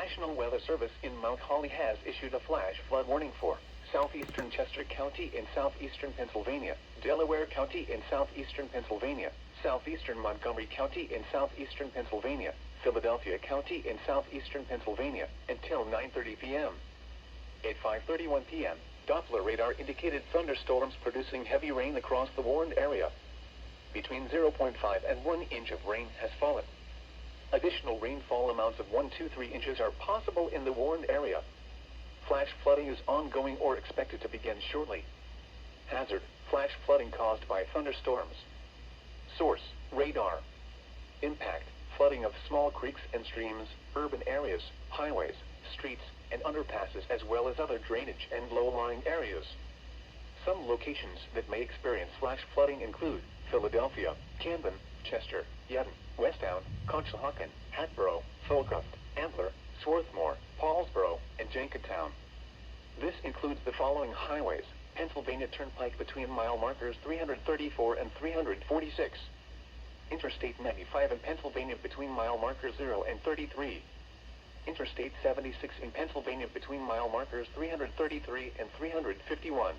National Weather Service in Mount Holly has issued a flash flood warning for Southeastern Chester County in southeastern Pennsylvania, Delaware County in southeastern Pennsylvania, Southeastern Montgomery County in southeastern Pennsylvania, Philadelphia County in southeastern Pennsylvania, until 9:30 p.m. At 5:31 p.m., Doppler radar indicated thunderstorms producing heavy rain across the warned area. Between 0.5 and 1 inch of rain has fallen. Additional rainfall amounts of 1 to 3 inches are possible in the warned area. Flash flooding is ongoing or expected to begin shortly. Hazard: flash flooding caused by thunderstorms. Source: radar. Impact: flooding of small creeks and streams, urban areas, highways, streets, and underpasses, as well as other drainage and low-lying areas. Some locations that may experience flash flooding include Philadelphia, Camden, Chester, Yedden, Westtown, Conshohocken, Hatboro, Folcroft, Antler, Swarthmore, Paulsboro, and Jenkintown. This includes the following highways: Pennsylvania Turnpike between mile markers 334 and 346. Interstate 95 in Pennsylvania between mile markers 0 and 33. Interstate 76 in Pennsylvania between mile markers 333 and 351.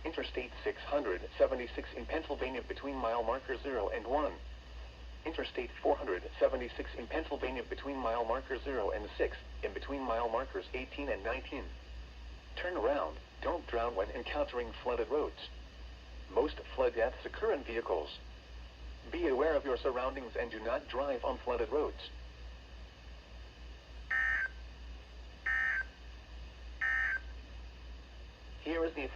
Interstate 676 in Pennsylvania between mile markers 0 and 1. Interstate 476 in Pennsylvania between mile markers 0 and 6, in between mile markers 18 and 19. Turn around. Don't drown when encountering flooded roads. Most flood deaths occur in vehicles. Be aware of your surroundings and do not drive on flooded roads. Here is the